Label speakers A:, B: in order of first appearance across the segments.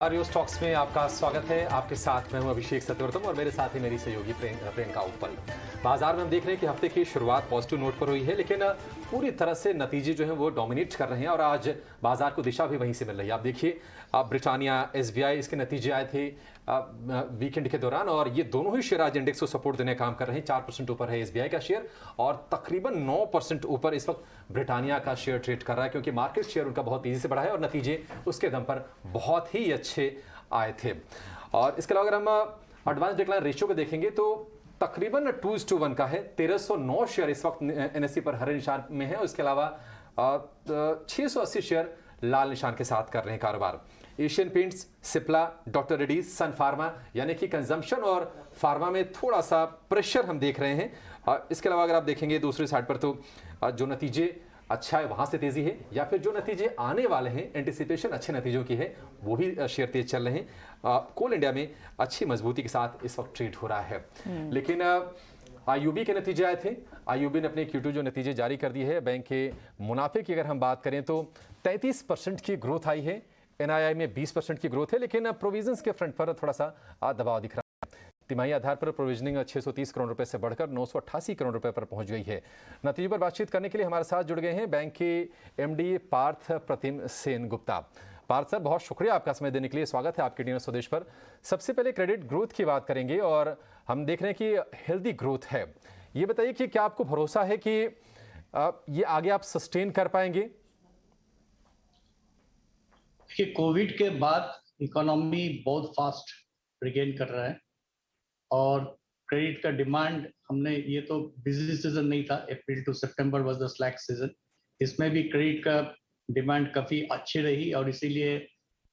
A: आर्यो stocks में आपका स्वागत है। आपके साथ मैं हूं अभिषेक सत्यवर्तम और मेरे साथ ही मेरी सहयोगी प्रियंका उपल। बाजार में हम देख रहे हैं कि हफ्ते की शुरुआत पॉजिटिव नोट पर हुई है, लेकिन पूरी तरह से नतीजे जो हैं वो डोमिनेट कर रहे हैं और आज बाजार को दिशा भी वहीं से मिल रही है। आप देखिए, अब ब्रिटानिया, एसबीआई, इसके नतीजे आए थे वीकेंड के दौरान और ये दोनों ही शेयर आज इंडेक्स को सपोर्ट देने का काम कर रहे हैं। 4% ऊपर है एसबीआई का शेयर और तकरीबन 9% ऊपर इस वक्त ब्रिटानिया का शेयर ट्रेड कर रहा है, क्योंकि मार्केट शेयर उनका बहुत तेजी से बढ़ा है और नतीजे उसके दम पर बहुत ही अच्छे आए थे। और इसके अलावा अगर हम एडवांस डिक्लाइन रेशियो को देखेंगे तो तकरीबन 2:1 का है। 1309 शेयर इस वक्त एनएससी पर हरे निशान में है और इसके अलावा 680 शेयर लाल निशान के साथ कर रहे हैं कारोबार। एशियन पेंट्स, सिप्ला, डॉक्टर रेड्डीज, सन फार्मा, यानी कि कंजम्पशन और फार्मा में थोड़ा सा प्रेशर हम देख रहे हैं। इसके अलावा अगर आप देखेंगे दूसरी साइड पर तो जो नतीजे अच्छा है वहां से तेजी है, या फिर जो नतीजे आने वाले हैं एंटिसिपेशन अच्छे नतीजों की है वो भी शेयर तेज चल रहे हैं। कोल इंडिया में अच्छी मजबूती के साथ इस वक्त ट्रेड हो रहा है। लेकिन आईयूबी के नतीजे आए थे। आईयूबी ने अपने Q2 जो नतीजे जारी कर दिए है। बैंक के मुनाफे की अगर हम बात करें तो 33% की ग्रोथ आई है। एनआईआई में 20% की ग्रोथ है, लेकिन प्रोविजंस के फ्रंट पर थोड़ा सा दबाव दिख रहा है। तिमाही आधार पर प्रोविजनिंग 630 करोड़ रुपए से बढ़कर 988 करोड़ रुपए पर पहुंच गई है। नतीजों पर बातचीत करने के लिए हमारे साथ जुड़ गए हैं बैंक के एमडी पार्थ प्रतिम सेन गुप्ता। पार्थ सर, बहुत शुक्रिया आपका समय देने के लिए। स्वागत है आपके DNR स्वदेश पर। सबसे पहले क्रेडिट ग्रोथ की बात करेंगे और हम देख रहे हैं कि हेल्दी ग्रोथ है। ये बताइए कि क्या आपको भरोसा है कि ये आगे आप सस्टेन कर पाएंगे?
B: कि कोविड के बाद इकोनॉमी बहुत फास्ट रिगेन कर रहा है और क्रेडिट का डिमांड हमने, ये तो बिजली सीजन नहीं था, April to September was the slack season, इसमें भी क्रेडिट का डिमांड काफी अच्छी रही और इसीलिए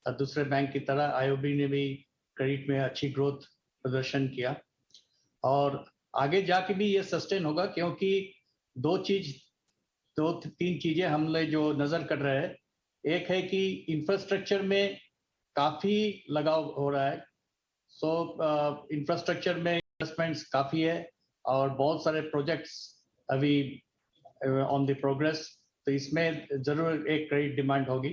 B: दूसरे बैंक की तरह आईओबी ने भी क्रेडिट में अच्छी ग्रोथ प्रदर्शन किया और आगे जाके भी ये सस्टेन होगा, क्योंकि दो तीन चीजें हमने जो नजर कर रहे हैं। एक है कि इंफ्रास्ट्रक्चर में काफी लगाव हो रहा है। इंफ्रास्ट्रक्चर में इन्वेस्टमेंट्स काफी है और बहुत सारे प्रोजेक्ट्स अभी ऑन द प्रोग्रेस, तो इसमें जरूर एक क्रेडिट डिमांड होगी।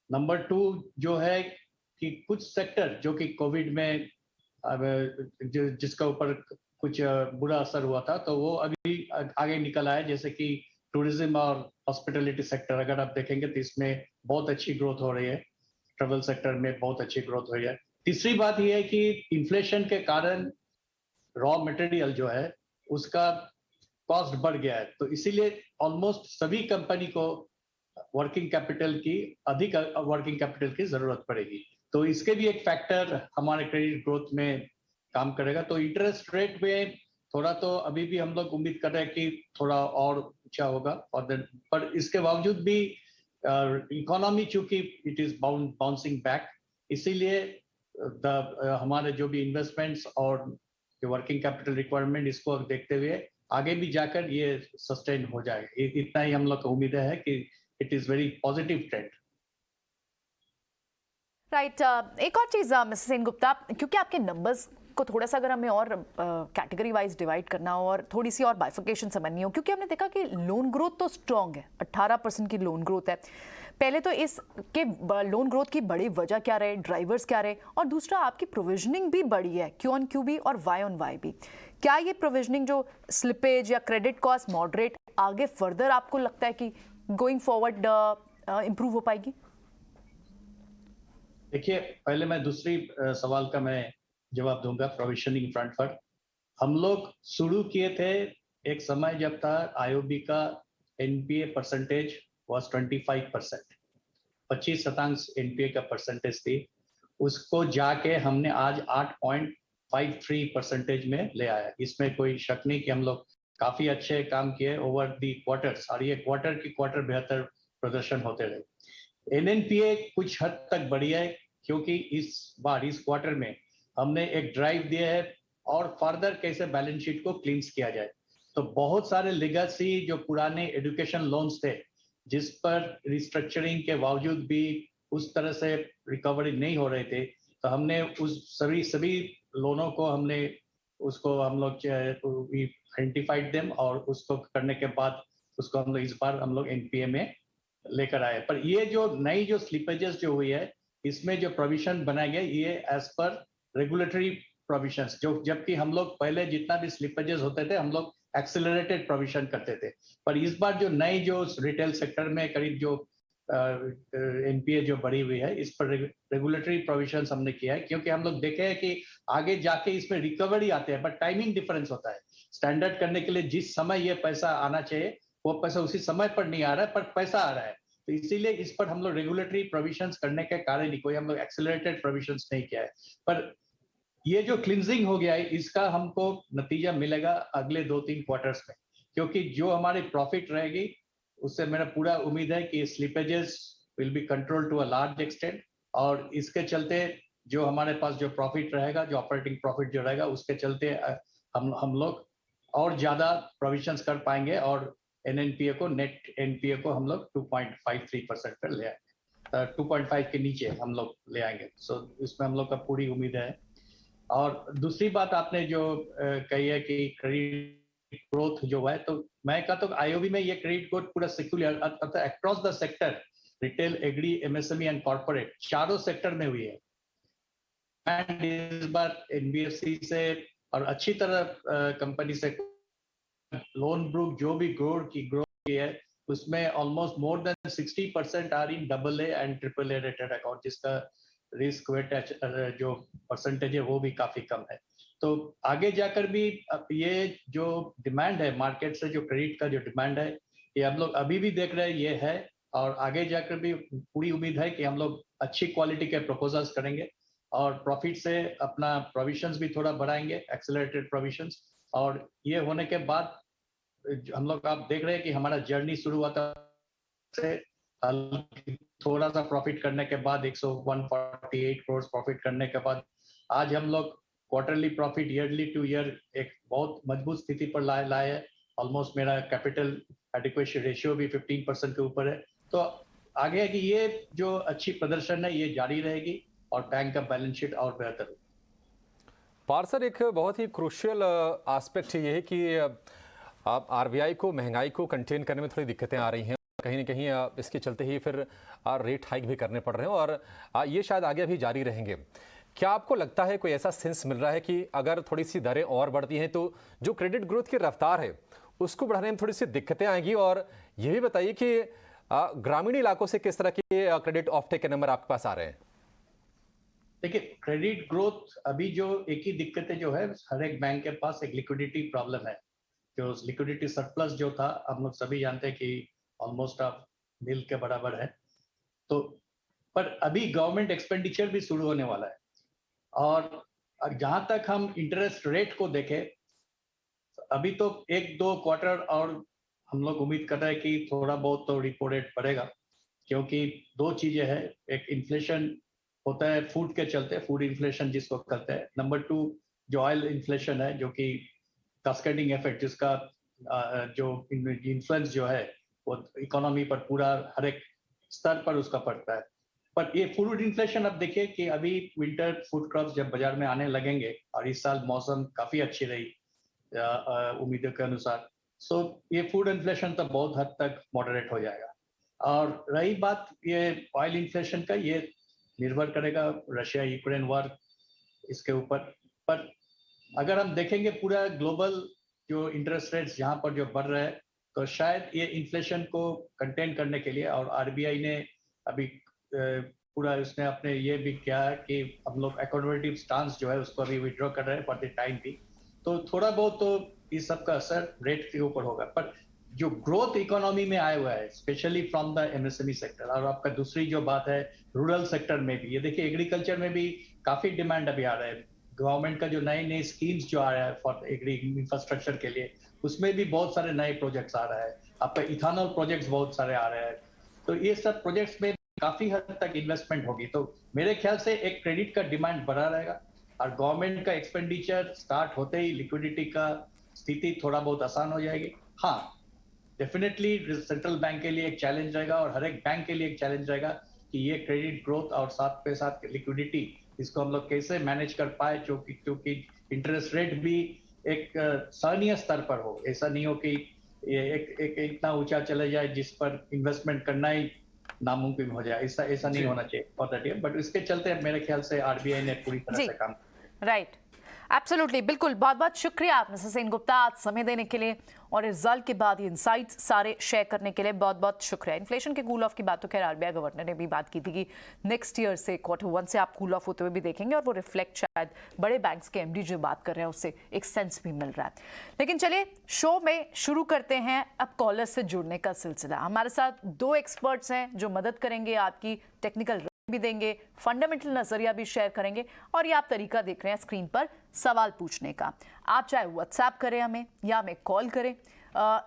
B: नंबर 2 जो है कि कुछ सेक्टर जो कि कोविड में जिसका ऊपर कुछ बुरा असर हुआ था, तो वो अभी आगे निकल आया, जैसे कि टूरिज्म और हॉस्पिटलिटी सेक्टर। अगर आप देखेंगे तो इसमें बहुत अच्छी ग्रोथ हो रही है, ट्रेवल सेक्टर में बहुत अच्छी ग्रोथ हो रही है। तीसरी बात यह है कि इन्फ्लेशन के कारण रॉ मटेरियल जो है उसका कॉस्ट बढ़ गया है, तो इसीलिए ऑलमोस्ट सभी कंपनी को अधिक वर्किंग कैपिटल की जरूरत पड़ेगी, तो इसके भी एक फैक्टर हमारे क्रेडिट ग्रोथ में काम करेगा। तो इंटरेस्ट रेट में थोड़ा तो अभी भी हम लोग उम्मीद कर रहे हैं कि थोड़ा और ऊंचा होगा, पर इसके बावजूद भी इकोनॉमी चूंकि इट इज बाउंसिंग बैक, इसीलिए हमारे जो भी इन्वेस्टमेंट्स और वर्किंग कैपिटल रिक्वायरमेंट, इसको देखते हुए आगे भी जाकर ये सस्टेन हो जाएगा। इतना ही हम लोग को उम्मीद है कि it is very positive trend.
C: Right. एक और चीज़ मिसेस सेन गुप्ता, क्योंकि आपके नंबर्स को थोड़ा सा अगर हमें और कैटेगरी वाइज डिवाइड करना हो और थोड़ी सी और बाइफिकेशन समझनी हो, क्योंकि हमने देखा कि लोन ग्रोथ तो स्ट्रॉन्ग है, 18% की लोन ग्रोथ है। पहले तो इसके लोन ग्रोथ की बड़ी वजह क्या रहे, ड्राइवर्स क्या रहे, और दूसरा आपकी प्रोविजनिंग भी बढ़ी है, Q-on-Q भी और Y-on-Y भी। क्या ये प्रोविजनिंग जो स्लिपेज या क्रेडिट कॉस्ट मॉडरेट आगे फर्दर आपको लगता है कि गोइंग फॉरवर्ड इंप्रूव हो पाएगी?
B: देखिए, पहले मैं दूसरी सवाल का मैं जवाब दूंगा प्रोविजनिंग फ्रंट पर। हम लोग शुरू किए थे एक समय जब था आईओबी का एनपीए परसेंटेज वाज 25%, 25% एनपीए का परसेंटेज थी, उसको जाके हमने आज 8.53% में ले आया। इसमें कोई शक नहीं कि हम लोग काफी अच्छे काम किए ओवर दी क्वार्टर्स, और ये क्वार्टर बेहतर प्रदर्शन होते रहे। एनएनपीए कुछ हद तक बढ़िया है, क्योंकि इस बार इस क्वार्टर में हमने एक ड्राइव दिया है और फर्दर कैसे बैलेंस शीट को क्लींस किया जाए। तो बहुत सारे लेगेसी जो पुराने एजुकेशन लोन्स थे, जिस पर रिस्ट्रक्चरिंग के बावजूद भी उस तरह से रिकवरी नहीं हो रहे थे, तो हमने उस सभी लोनों को हम लोग आइडेंटिफाइड देम, और उसको करने के बाद उसको हम लोग इस बार एनपीए में लेकर आए। पर ये जो नई स्लिपेजेस जो हुई है, इसमें जो प्रोविजन बनाए गए ये एज पर रेगुलेटरी प्रोविजंस, जो जबकि हम लोग पहले जितना भी स्लिपेजेस होते थे हम लोग एक्सेलरेटेड प्रोविजन करते थे, पर इस बार जो नई जो रिटेल सेक्टर में करीब जो एनपीए जो बढ़ी हुई है, इस पर रेगुलेटरी प्रोविजंस हमने किया है, क्योंकि हम लोग देखे हैं कि आगे जाके इसमें रिकवरी आते हैं, बट टाइमिंग डिफरेंस होता है। स्टैंडर्ड करने के लिए जिस समय ये पैसा आना चाहिए वो पैसा उसी समय पर नहीं आ रहा है, पर पैसा आ रहा है। तो इसीलिए इस पर हम लोग रेगुलेटरी प्रोविजंस करने के कारण ही कोई हम लोग एक्सेलरेटेड प्रोविजंस नहीं किया है। पर ये जो क्लिनजिंग हो गया है इसका हमको नतीजा मिलेगा अगले 2-3 क्वार्टर्स में, क्योंकि जो हमारी प्रॉफिट रहेगी उससे मेरा पूरा उम्मीद है कि slippages will be control to a large extent, और इसके चलते जो हमारे पास जो प्रॉफिट रहेगा, जो ऑपरेटिंग प्रॉफिट जो रहेगा, उसके चलते हम लोग और ज्यादा प्रोविजंस कर पाएंगे और एनएनपीए को, नेट एनपीए को हम लोग 2.53% पर ले आएंगे, 2.5 के नीचे हम लोग ले आएंगे। सो इसमें हम लोग का पूरी उम्मीद है। और दूसरी बात आपने जो कही है कि क्रेडिट ग्रोथ जो है, तो मैं कहता हूँ आईओबी में ये क्रेडिट ग्रोथ पूरा secular across the sector, retail, agri, MSME and corporate, चारों सेक्टर में हुई है। एंड इस बार एनबीएफसी से और अच्छी तरह कंपनी से लोन बुक जो भी ग्रोथ की है उसमें almost more than 60% are in AA and AAA rated account, जिसका रिस्क वेट जो परसेंटेज है वो भी काफी कम है। तो आगे जाकर भी ये जो डिमांड है मार्केट से, जो क्रेडिट का जो डिमांड है, ये हम लोग अभी भी देख रहे हैं ये है, और आगे जाकर भी पूरी उम्मीद है कि हम लोग अच्छी क्वालिटी के प्रपोजल्स करेंगे और प्रॉफिट से अपना प्रोविजंस भी थोड़ा बढ़ाएंगे, एक्सेलरेटेड प्रोविजंस। और ये होने के बाद हम लोग आप देख रहे हैं कि हमारा जर्नी शुरू हुआ था से थोड़ा सा प्रॉफिट करने के बाद 148 करोड़ प्रॉफिट करने के बाद आज हम लोग quarterly profit yearly two year एक बहुत मजबूत स्थिति पर लाए है। ऑलमोस्ट मेरा कैपिटल एडिक्वेसी रेशियो भी 15% के ऊपर है। तो आगे है कि ये जो अच्छी प्रदर्शन है ये जारी रहेगी और बैंक का बैलेंस शीट और बेहतर होगी।
A: पार्सर, एक बहुत ही क्रूशियल एस्पेक्ट ये है कि अब आरबीआई को महंगाई को कंटेन करने में थोड़ी दिक्कतें आ रही हैं, कहीं ना कहीं इसके चलते ही फिर रेट हाइक भी करने पड़ रहे हैं और ये शायद आगे भी जारी रहेंगे। क्या आपको लगता है, कोई ऐसा सेंस मिल रहा है कि अगर थोड़ी सी दरें और बढ़ती हैं तो जो क्रेडिट ग्रोथ की रफ्तार है उसको बढ़ाने में थोड़ी सी दिक्कतें आएंगी? और ये भी बताइए कि ग्रामीण इलाकों से किस तरह के क्रेडिट ऑफटेक के नंबर आपके पास आ रहे हैं?
B: देखिए, क्रेडिट ग्रोथ अभी जो एक ही दिक्कत है जो है, हर एक बैंक के पास एक लिक्विडिटी प्रॉब्लम है। जो लिक्विडिटी सरप्लस जो था, हम लोग सभी जानते हैं कि ऑलमोस्ट आप नील के बराबर है। तो पर अभी गवर्नमेंट एक्सपेंडिचर भी शुरू होने वाला है, और जहां तक हम इंटरेस्ट रेट को देखें, अभी तो 1-2 क्वार्टर और हम लोग उम्मीद कर रहे हैं कि थोड़ा बहुत तो रिपो रेट बढ़ेगा, क्योंकि दो चीजें हैं। एक इन्फ्लेशन होता है फूड के चलते, फूड इन्फ्लेशन जिसको कहते हैं। नंबर 2 जो ऑयल इन्फ्लेशन है, जो कि कास्केडिंग इफेक्ट, जिसका जो इन्फ्लुएंस जो है वो इकोनॉमी पर पूरा हर एक स्तर पर उसका पड़ता है। पर ये फूड इन्फ्लेशन, अब देखिए कि अभी विंटर फूड क्रॉप्स जब बाजार में आने लगेंगे, और इस साल मौसम काफी अच्छी रही उम्मीदों के अनुसार, सो ये फूड इन्फ्लेशन तो बहुत हद तक मॉडरेट हो जाएगा। और रही बात ये ऑयल इन्फ्लेशन का, ये निर्भर करेगा रशिया यूक्रेन वॉर इसके ऊपर। पर अगर हम देखेंगे पूरा ग्लोबल जो इंटरेस्ट रेट्स यहाँ पर जो बढ़ रहे हैं, तो शायद ये इन्फ्लेशन को कंटेन करने के लिए, और आरबीआई ने अभी पूरा उसने अपने ये भी किया है कि हम लोग अकोमोडेटिव स्टांस जो है उसको अभी विड्रॉ कर रहे हैं फॉर द टाइम भी। तो थोड़ा बहुत तो इस सब का असर रेट के ऊपर होगा, पर जो ग्रोथ इकोनॉमी में आया हुआ है, specially from the MSME sector, और आपका दूसरी जो बात है रूरल सेक्टर में भी, ये देखिए एग्रीकल्चर में भी काफी डिमांड अभी आ रहा है। गवर्नमेंट का जो नए नए स्कीम्स जो आ रहा है फॉर एग्री इंफ्रास्ट्रक्चर के लिए, उसमें भी बहुत सारे नए प्रोजेक्ट्स आ रहा है। आपका इथानॉल प्रोजेक्ट्स बहुत सारे आ रहे हैं। तो ये सब प्रोजेक्ट्स में काफी हद तक इन्वेस्टमेंट होगी। तो मेरे ख्याल से एक क्रेडिट का डिमांड बढ़ा रहेगा, और गवर्नमेंट का एक्सपेंडिचर स्टार्ट होते ही लिक्विडिटी का स्थिति थोड़ा बहुत आसान हो जाएगी। हाँ, डेफिनेटली सेंट्रल बैंक के लिए एक चैलेंज रहेगा, और हर एक बैंक के लिए एक चैलेंज रहेगा कि ये क्रेडिट ग्रोथ और साथ पे साथ लिक्विडिटी, इसको हम लोग कैसे मैनेज कर पाए, क्योंकि इंटरेस्ट रेट भी एक सहनीय स्तर पर हो। ऐसा नहीं हो कि ये एक इतना ऊंचा चले जाए जिस पर इन्वेस्टमेंट करना ही नामुमकिन हो जाए। ऐसा ऐसा नहीं होना चाहिए फॉर दैट ईयर, बट इसके चलते मेरे ख्याल से आरबीआई ने पूरी तरह
C: जी।
B: से काम
C: राइट, एब्सोल्युटली, बिल्कुल। बहुत बहुत शुक्रिया आप मिस्टर सेन गुप्ता आज समय देने के लिए और रिजल्ट के बाद ये इंसाइट्स सारे शेयर करने के लिए बहुत बहुत शुक्रिया। इन्फ्लेशन के कूल ऑफ की बात तो खैर आरबीआई गवर्नर ने भी बात की थी कि नेक्स्ट ईयर से Q1 से आप कूल ऑफ होते हुए भी देखेंगे और वो रिफ्लेक्ट शायद बड़े बैंक्स के एमडी जो बात कर रहे हैं उससे एक सेंस भी मिल रहा है। लेकिन चलिए शो में शुरू करते हैं अब कॉलर से जुड़ने का सिलसिला। हमारे साथ 2 एक्सपर्ट्स हैं जो मदद करेंगे, आपकी टेक्निकल भी देंगे, फंडामेंटल नजरिया भी शेयर करेंगे और ये आप तरीका देख रहे हैं स्क्रीन पर सवाल पूछने का। आप चाहे व्हाट्सएप करें हमें या हमें कॉल करें,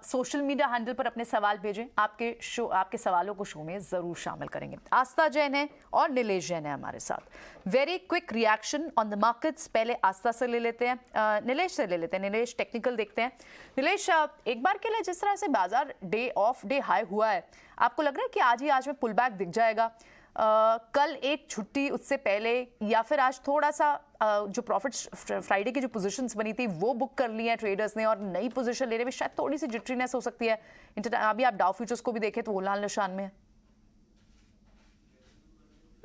C: सोशल मीडिया हैंडल पर अपने सवाल भेजें। आपके सवालों को शो में जरूर शामिल करेंगे। आस्था जैन है और नीलेश जैन है हमारे साथ। Very quick reaction on the markets. पहले आस्था से ले लेते हैं, नीलेश से ले लेते हैं। नीलेश टेक्निकल देखते हैं। नीलेश, एक बार के लिए जिस तरह से बाजार डे ऑफ डे हाई हुआ है, आपको लग रहा है कि आज में पुल बैक दिख जाएगा? कल एक छुट्टी उससे पहले या फिर आज थोड़ा सा जो प्रॉफिट्स फ्राइडे की जो पोजीशंस बनी थी वो बुक कर ली है ट्रेडर्स ने और नई पोजीशन लेने में शायद थोड़ी सी जिट्रीनेस हो सकती है। अभी आप डाउ फ्यूचर्स को भी देखें तो वो लाल निशान में है।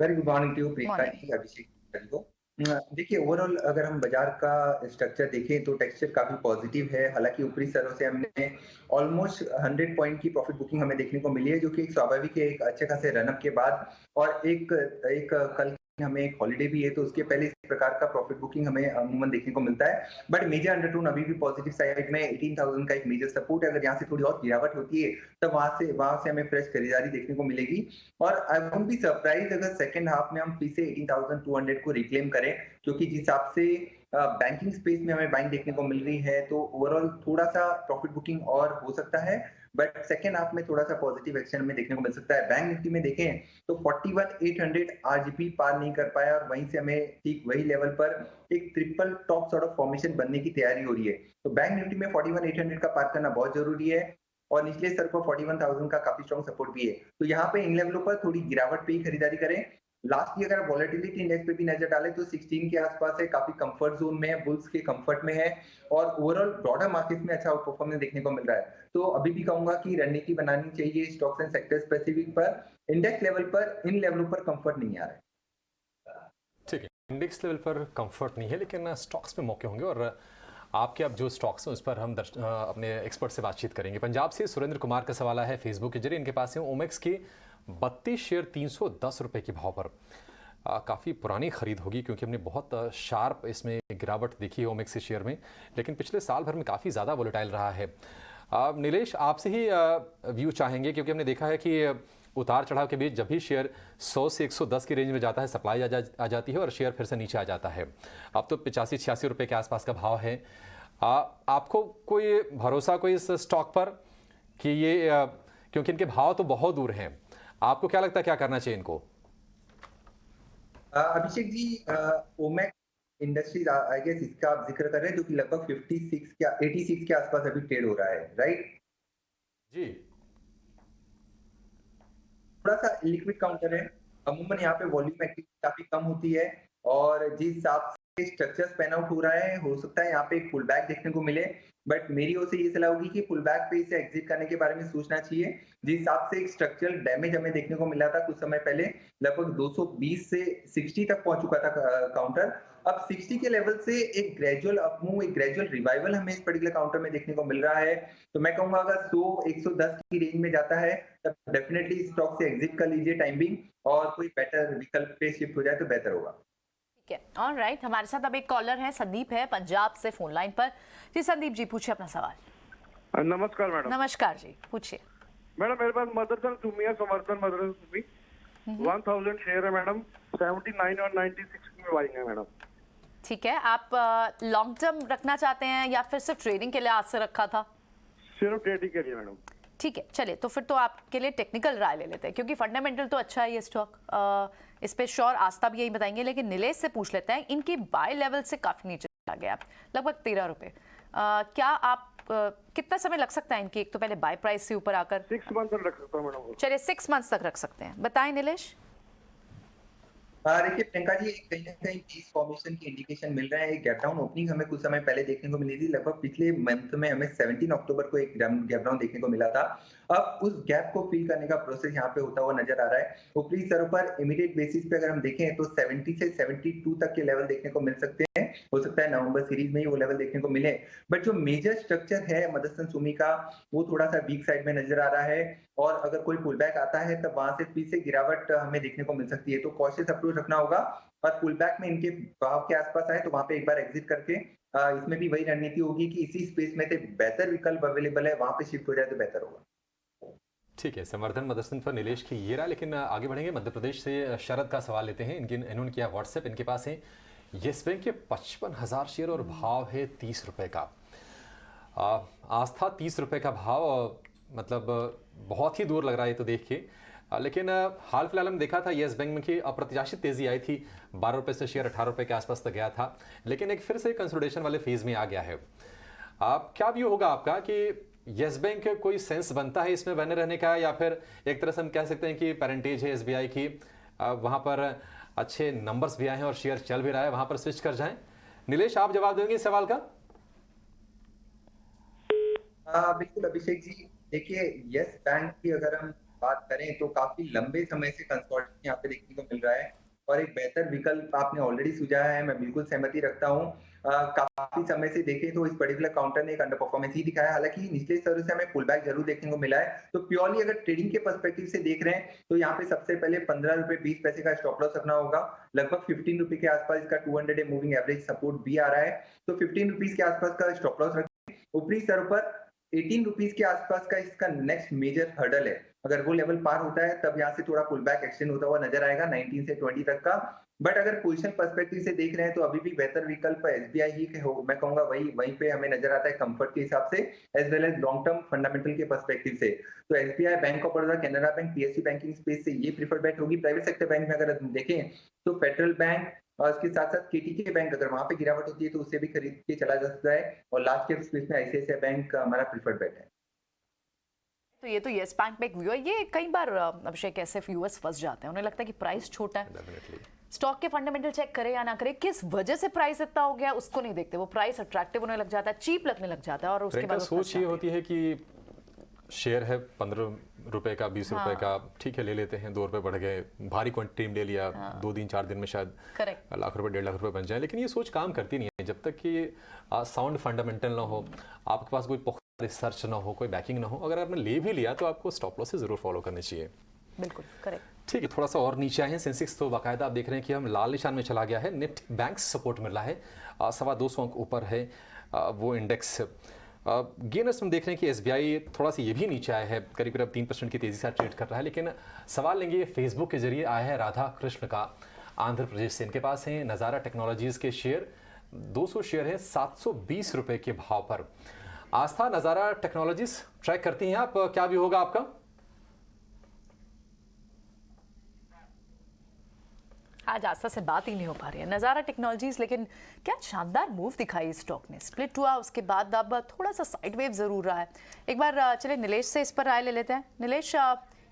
D: Very good morning to you Priyanka, Abhishek को। देखिए ओवरऑल अगर हम बाजार का स्ट्रक्चर देखें तो टेक्सचर काफी पॉजिटिव है। हालांकि ऊपरी स्तरों से हमने ऑलमोस्ट 100 पॉइंट की प्रॉफिट बुकिंग हमें देखने को मिली है, जो कि एक स्वाभाविक है एक अच्छे खासे रनअप के बाद। और एक कल हमें एक हॉलीडे भी है तो उसके पहले इस प्रकार का प्रॉफिट बुकिंग हमें अमूमन देखने को मिलता है। बट मेजर अंडरटोन अभी भी पॉजिटिव साइड में 18,000 का एक मेजर सपोर्ट है। अगर यहाँ से थोड़ी और गिरावट होती है तो वहां से हमें फ्रेश खरीदारी देखने को मिलेगी। और आई वोंट बी सरप्राइज अगर सेकंड हाफ में हम फिर से 18,200 को रिक्लेम करें, क्योंकि जिस हिसाब से बैंकिंग स्पेस में हमें बाइंग देखने को मिल रही है तो ओवरऑल थोड़ा सा प्रॉफिट बुकिंग और हो सकता है। बट सेकेंड हाफ में थोड़ा सा पॉजिटिव एक्शन में देखने को मिल सकता है। बैंक निफ्टी में देखें तो 41,800 आज भी पार नहीं कर पाया और वहीं से हमें ठीक वही लेवल पर एक triple top sort of formation बनने की तैयारी हो रही है। तो बैंक निफ्टी में 41,800 का पार करना बहुत जरूरी है और निचले स्तर पर 41,000 का काफी स्ट्रॉन्ग सपोर्ट भी है। तो यहाँ पे इन लेवलों पर थोड़ी गिरावट पे ही खरीदारी करें। लास्ट ईयर अगर वॉलेटिलिटी इंडेक्स पे भी नजर डालें तो 16 के आसपास है, काफी कंफर्ट जोन में है, बुल्स के कंफर्ट में है और ओवरऑल ब्रॉडर मार्केट में अच्छा परफॉर्मेंस देखने को मिल रहा है। तो अभी भी कहूंगा कि रणनीति बनानी चाहिए स्टॉक्स एंड सेक्टर स्पेसिफिक पर। इंडेक्स लेवल पर इन लेवलों पर कंफर्ट नहीं आ रहा है।
A: ठीक है, इंडेक्स लेवल पर कंफर्ट नहीं है लेकिन स्टॉक्स में मौके होंगे और आपके अब जो स्टॉक्स हैं उस पर हम अपने एक्सपर्ट से बातचीत करेंगे। पंजाब से सुरेंद्र कुमार का सवाल है फेसबुक के जरिए। इनके पास है ओमेक्स की 32 शेयर 310 रुपए के भाव पर। काफ़ी पुरानी खरीद होगी क्योंकि हमने बहुत शार्प इसमें गिरावट देखी है ओमेक्स के शेयर में, लेकिन पिछले साल भर में काफ़ी ज़्यादा वोलेटाइल रहा है। नीलेश, आपसे ही व्यू चाहेंगे क्योंकि हमने देखा है कि उतार चढ़ाव के बीच जब भी शेयर 100 से 110 की रेंज में जाता है सप्लाई आ जाती है और शेयर फिर से नीचे आ जाता है। अब तो 85-86 रुपये के आसपास का भाव है। आपको कोई भरोसा कोई इस स्टॉक पर कि ये क्योंकि इनके भाव तो बहुत दूर हैं, आपको क्या लगता है क्या करना चाहिए इनको?
D: Abhishek ji, ओमेक industries I guess इसका आप जिक्र कर रहे हैं जो कि लगभग 56 या 86 के आसपास अभी ट्रेड हो रहा है, राइट?
A: जी,
D: थोड़ा सा लिक्विड काउंटर है। अमूमन यहाँ पे वॉल्यूम एक्टिविटी काफी कम होती है और जिस हिसाब से स्ट्रक्चर्स पैन आउट हो रहा है हो सकता है यहाँ पे एक पुल बैक देखने को मिले। बट मेरी ओर से ये सलाह होगी कि पुल बैक पे इसे एग्जिट करने के बारे में सोचना चाहिए। जिस हिसाब से एक स्ट्रक्चरल डैमेज हमें देखने को मिला था कुछ समय पहले, लगभग 220 से 60 तक पहुंच चुका था काउंटर। अब 60 के लेवल से एक ग्रेजुअल अपमूव, एक ग्रेजुअल रिवाइवल हमें इस पर्टिकुलर काउंटर में देखने को मिल रहा है। तो मैं कहूंगा अगर 100-110 की रेंज में जाता है तब डेफिनेटली स्टॉक से एग्जिट कर लीजिए टाइम बिंग और कोई बेटर विकल्प पे शिफ्ट हो जाए तो बेहतर होगा।
C: ऑलराइट, हमारे साथ अब एक कॉलर है, संदीप है पंजाब से फोन लाइन पर। जी संदीप जी, पूछिए अपना सवाल।
E: नमस्कार मैडम।
C: नमस्कार जी, पूछिए।
E: मैडम मेरे पास मदरसन सुमिया समर्थन मदरसन सुमी 1000 शेयर है मैडम, 79 और 96 में बाइंग है मैडम।
C: ठीक है, आप लॉन्ग टर्म रखना चाहते हैं या फिर सिर्फ ट्रेडिंग के लिए आज से रखा था?
E: सिर्फ ट्रेडिंग के लिए मैडम।
C: ठीक है, चलिए तो फिर तो आपके लिए टेक्निकल राय ले लेते हैं क्योंकि फंडामेंटल तो अच्छा है ये स्टॉक। इस पे श्योर आस्था भी यही बताएंगे, लेकिन नीलेश से पूछ लेते हैं। इनकी बाय लेवल से काफी नीचे आ गया, लगभग 13 रुपए। क्या आप कितना समय लग सकता है इनकी, एक तो पहले बाय प्राइस से ऊपर आकर?
E: 6 मंथ तक रख सकता हूं मैडम।
C: चलिए 6 मंथ्स तक रख सकते हैं, बताएं नीलेश।
D: देखिए प्रियंका जी, कहीं ना कहीं पीस फॉर्मेशन की इंडिकेशन मिल रहा है। एक गैप डाउन ओपनिंग हमें कुछ समय पहले देखने को मिली थी, लगभग पिछले मंथ में हमें 17 अक्टूबर को एक गैप डाउन देखने को मिला था। अब उस गैप को फिल करने का प्रोसेस यहाँ पे होता हुआ नजर आ रहा है। ऊपरी स्तरों पर इमीडिएट बेसिस पे अगर हम देखें तो 70 से 72 तक के लेवल देखने को मिल सकते हैं। हो सकता है नवंबर सीरीज में ही वो लेवल देखने को मिले, बट जो मेजर स्ट्रक्चर है मदरसन सुमी का, वो थोड़ा सा वीक साइड में नजर आ रहा है। और अगर कोई पुल बैक आता है तब वहां से फिर से गिरावट हमें देखने को मिल सकती है, तो कॉशियस अप्रोच रखना होगा। और पुल बैक में इनके भाव के आसपास आए तो वहां पे एक बार एग्जिट करके इसमें भी वही रणनीति होगी कि इसी स्पेस में से बेहतर विकल्प अवेलेबल है, वहां पे शिफ्ट हो जाए तो बेहतर होगा।
A: ठीक है, समर्थन मदरसन पर नीलेश की ये रहा। लेकिन आगे बढ़ेंगे, मध्य प्रदेश से शरद का सवाल लेते हैं। इन्होंने किया व्हाट्सएप, इनके पास है येस बैंक के 55,000 शेयर और भाव है 30 रुपए का। आस्था 30 रुपए का भाव, मतलब बहुत ही दूर लग रहा है तो देख के। लेकिन हाल फिलहाल हम देखा था येस बैंक में कि अप्रत्याशित तेजी आई थी, 12 रुपए से शेयर 18 रुपए के आसपास तक गया था, लेकिन एक फिर से कंसोलिडेशन वाले फेज में आ गया है। क्या व्यू होगा आपका कि येस बैंक कोई सेंस बनता है इसमें बने रहने का, या फिर एक तरह से हम कह सकते हैं कि पेरेंटेज है एसबीआई की, वहां पर अच्छे नंबर्स भी आए हैं और शेयर चल भी रहा है, वहां पर स्विच कर जाएं? नीलेश, आप जवाब देंगे इस सवाल का?
D: बिल्कुल अभिषेक जी, देखिए यस बैंक की अगर हम बात करें तो काफी लंबे समय से कंसोलिडेशन यहाँ पे देखने को मिल रहा है और एक बेहतर विकल्प आपने ऑलरेडी सुझाया है, मैं बिल्कुल सहमति रखता हूँ। काफी समय से देखें तो इस पर्टिकुलर काउंटर ने एक अंडर परफॉर्मेंस ही दिखाया, हालांकि निचले स्तरों से हमें पुल बैक जरूर देखने को मिला है। तो प्योरली अगर ट्रेडिंग के पर्सपेक्टिव से देख रहे हैं तो यहाँ पे सबसे पहले 15 रुपए 20 पैसे का स्टॉप लॉस रखना होगा। लगभग 15 रुपए के आसपास इसका 200 डे मूविंग एवरेज सपोर्ट भी आ रहा है, तो 15 रुपीज के आसपास का स्टॉप लॉस रखें। ऊपरी स्तरों पर 18 रुपीज के आसपास का इसका नेक्स्ट मेजर हर्डल है, अगर वो लेवल पार होता है तब यहाँ से थोड़ा पुल बैक एक्सटेंड होता हुआ नजर आएगा 19 से 20 तक का। बट अगर पोजीशन पर्सपेक्टिव से देख रहे हैं तो अभी भी बेहतर विकल्प एसबीआई ही हो, मैं कहूंगा वहीं पे हमें नजर आता है कंफर्ट के हिसाब से, as well as long term fundamental के पर्सपेक्टिव से। तो SBI, bank of Baroda, Canara bank, PSU banking space से ये प्रीफर्ड बेट होगी। प्राइवेट सेक्टर बैंक में अगर देखें तो फेडरल बैंक और उसके साथ साथ केटीके बैंक, अगर वहां पे गिरावट होती है तो उससे भी खरीद के चला जा सकता है। और लार्ज कैप स्पेस में आईसीआईसीआई बैंक हमारा प्रीफर्ड बेट है।
C: तो ये तो येस बैंक में एक व्यू है। ये कई बार अभिषेक ऐसे व्यूअर्स फंस जाते हैं, उन्हें लगता है कि प्राइस छोटा है, स्टॉक के फंडामेंटल चेक करे या ना करे, किस वजह से प्राइस इतना हो गया उसको नहीं देखते, वो प्राइस अट्रैक्टिव होने लग जाता है, चीप लगने लग जाता है और उसके बाद
A: सोच ये होती है कि शेयर है 15 रुपए का, 20 रुपए का, ठीक है ले लेते हैं, 2 रुपए बढ़ गए, भारी क्वांटिटी में ले लिया, 2 दिन 4 दिन में शायद लाख रुपए 1.5 लाख रुपए बन जाए। लेकिन ये सोच काम करती नहीं है जब तक कि साउंड फंडामेंटल ना हो, आपके पास कोई पुख्ता रिसर्च ना हो, कोई बैकिंग ना हो। अगर आपने ले भी लिया तो आपको स्टॉप लॉस जरूर फॉलो करनी चाहिए।
C: बिल्कुल करेक्ट।
A: ठीक है, थोड़ा सा और नीचे आए हैं। सेंसेक्स तो बाकायदा आप देख रहे हैं कि हम लाल निशान में चला गया है। निफ्टी बैंक सपोर्ट मिल रहा है, 225 अंक ऊपर है वो इंडेक्स। गेनर्स में देख रहे हैं कि एसबीआई थोड़ा सा ये भी नीचे आया है, करीब करीब 3% की तेजी से ट्रेड कर रहा है। लेकिन सवाल लेंगे, फेसबुक के जरिए आया है राधा कृष्ण का, आंध्र प्रदेश से। इनके पास हैं नज़ारा टेक्नोलॉजीज के शेयर, 200 शेयर है 720 रुपए के भाव पर। आस्था, नज़ारा टेक्नोलॉजीज ट्रैक करती हैं आप, क्या भी होगा आपका?
C: आज आस्था से बात ही नहीं हो पा रही है नज़ारा टेक्नोलॉजीज, लेकिन क्या शानदार मूव दिखाई स्टॉक ने। स्प्लिट हुआ, उसके बाद अब थोड़ा सा साइडवेव जरूर रहा है। एक बार चले नीलेश से इस पर राय ले लेते हैं। नीलेश,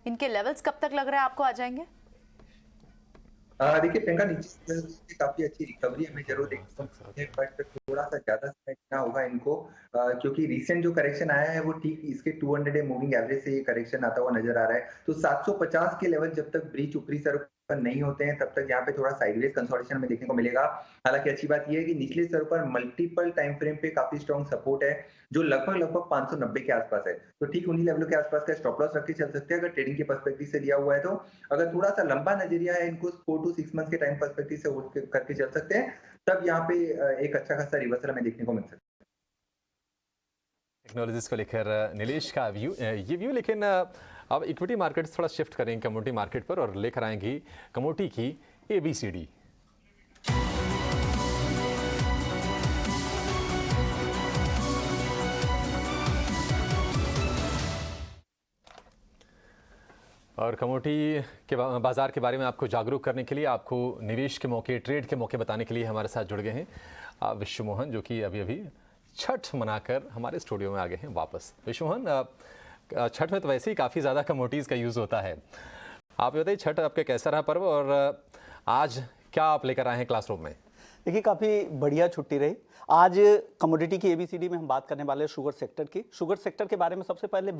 C: इनके लेवल्स कब तक लग रहा है आपको आ जाएंगे?
D: देखिए प्रियंका, नीचे काफी अच्छी रिकवरी हमें जरूर देखते हैं, बट थोड़ा सा ज्यादा समय देना होगा इनको, क्योंकि रिसेंट जो करेक्शन आया है वो ठीक इसके 200 डे मूविंग एवरेज से ये करेक्शन आता हुआ नजर आ रहा है। तो 750 के लेवल जब तक ब्रीच ऊपरी स्तर पर नहीं होते हैं तब तक यहाँ पे थोड़ा साइडवेज कंसोलिडेशन में देखने को मिलेगा। हालांकि अच्छी बात यह है कि निचले स्तर पर मल्टीपल टाइम फ्रेम पे काफी स्ट्रॉन्ग सपोर्ट है, जो लगभग 590 के आसपास है। तो ठीक उन्हीं लेवलों के आसपास का स्टॉप लॉस रख के चल सकते हैं अगर ट्रेडिंग के पर्सपेक्टिव से लिया हुआ है तो। अगर थोड़ा सा लंबा नजरिया है, इनको 4 to 6 मंथ के टाइम पर्सपेक्टिव से होल्ड करके चल सकते हैं, तब यहाँ पे एक अच्छा खासा रिवर्सल हमें देखने को मिल सकता है।
A: टेक्नोलॉजीज को लेकर नीलेश का ये व्यू। लेकिन अब इक्विटी मार्केट थोड़ा शिफ्ट करेंगे कमोडिटी मार्केट पर और लेकर आएंगी कमोडिटी की ABCD। और कमोडिटी के बाजार के बारे में आपको जागरूक करने के लिए, आपको निवेश के मौके, ट्रेड के मौके बताने के लिए हमारे साथ जुड़ गए हैं विश्व मोहन, जो कि अभी अभी छठ मनाकर हमारे स्टूडियो में आ गए हैं वापस। विश्व मोहन, छठ में तो वैसे ही काफ़ी ज़्यादा कमोडिटीज़ का यूज़ होता है, आप बताइए छठ आपका कैसा रहा पर्व, और आज क्या आप लेकर आए हैं क्लासरूम में?
F: देखिए, काफ़ी बढ़िया छुट्टी रही। आज कमोडिटी की एबीसीडी में हम बात करने वाले हैं शुगर सेक्टर की। शुगर सेक्टर के बारे में सबसे पहले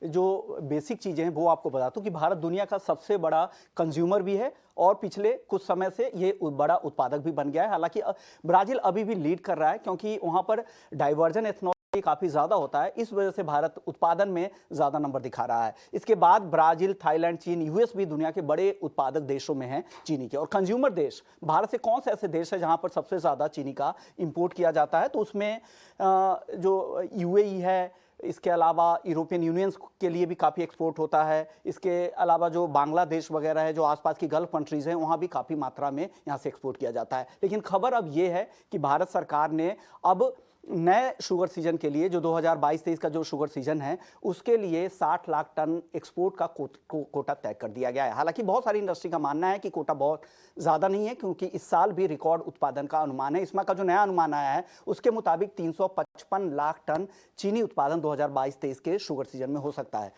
F: जो बेसिक चीज़ें हैं वो आपको बता दूं कि भारत दुनिया का सबसे बड़ा कंज्यूमर भी है और पिछले कुछ समय से ये बड़ा उत्पादक भी बन गया है। हालांकि ब्राज़ील अभी भी लीड कर रहा है क्योंकि वहाँ पर डाइवर्जन एथनॉल काफ़ी ज़्यादा होता है, इस वजह से भारत उत्पादन में ज़्यादा नंबर दिखा रहा है। इसके बाद ब्राज़ील, थाईलैंड, चीन, यूएस भी दुनिया के बड़े उत्पादक देशों में हैं चीनी के। और कंज्यूमर देश भारत से कौन से ऐसे देश है जहां पर सबसे ज़्यादा चीनी का इंपोर्ट किया जाता है? तो उसमें जो यूएई है, इसके अलावा यूरोपियन यूनियन के लिए भी काफ़ी एक्सपोर्ट होता है। इसके अलावा जो बांग्लादेश वगैरह है, जो आसपास की गल्फ कंट्रीज़ हैं, वहाँ भी काफ़ी मात्रा में यहाँ से एक्सपोर्ट किया जाता है। लेकिन खबर अब ये है कि भारत सरकार ने अब नए शुगर सीजन के लिए, जो 2022-23 का जो शुगर सीजन है, उसके लिए 60 लाख टन एक्सपोर्ट का कोटा तय कर दिया गया है। हालांकि बहुत सारी इंडस्ट्री का मानना है कि कोटा बहुत ज़्यादा नहीं है क्योंकि इस साल भी रिकॉर्ड उत्पादन का अनुमान है। इसमें का जो नया अनुमान आया है उसके मुताबिक 355 लाख टन चीनी उत्पादन 2022-23 के शुगर सीजन में हो सकता है।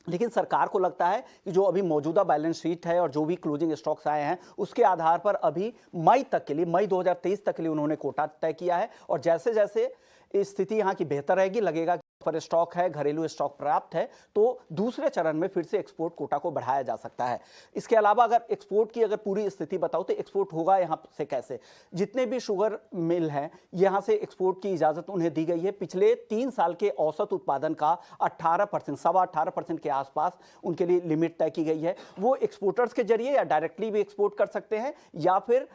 F: लेकिन सरकार को लगता है कि जो अभी मौजूदा बैलेंस शीट है और जो भी क्लोजिंग स्टॉक्स आए हैं उसके आधार पर अभी मई 2023 तक के लिए उन्होंने कोटा तय किया है। और जैसे जैसे स्थिति यहाँ की बेहतर रहेगी, लगेगा पर स्टॉक है, घरेलू स्टॉक प्राप्त है, तो दूसरे चरण में फिर से एक्सपोर्ट कोटा को बढ़ाया जा सकता है। इसके अलावा अगर एक्सपोर्ट की पूरी स्थिति बताओ तो एक्सपोर्ट होगा यहाँ से कैसे? जितने भी शुगर मिल हैं यहाँ से एक्सपोर्ट की इजाज़त उन्हें दी गई है। पिछले 3 साल के औसत उत्पादन का 18%, 18.25% के आसपास उनके लिए लिमिट तय की गई है। वो एक्सपोर्टर्स के जरिए या डायरेक्टली भी एक्सपोर्ट कर सकते हैं या फिर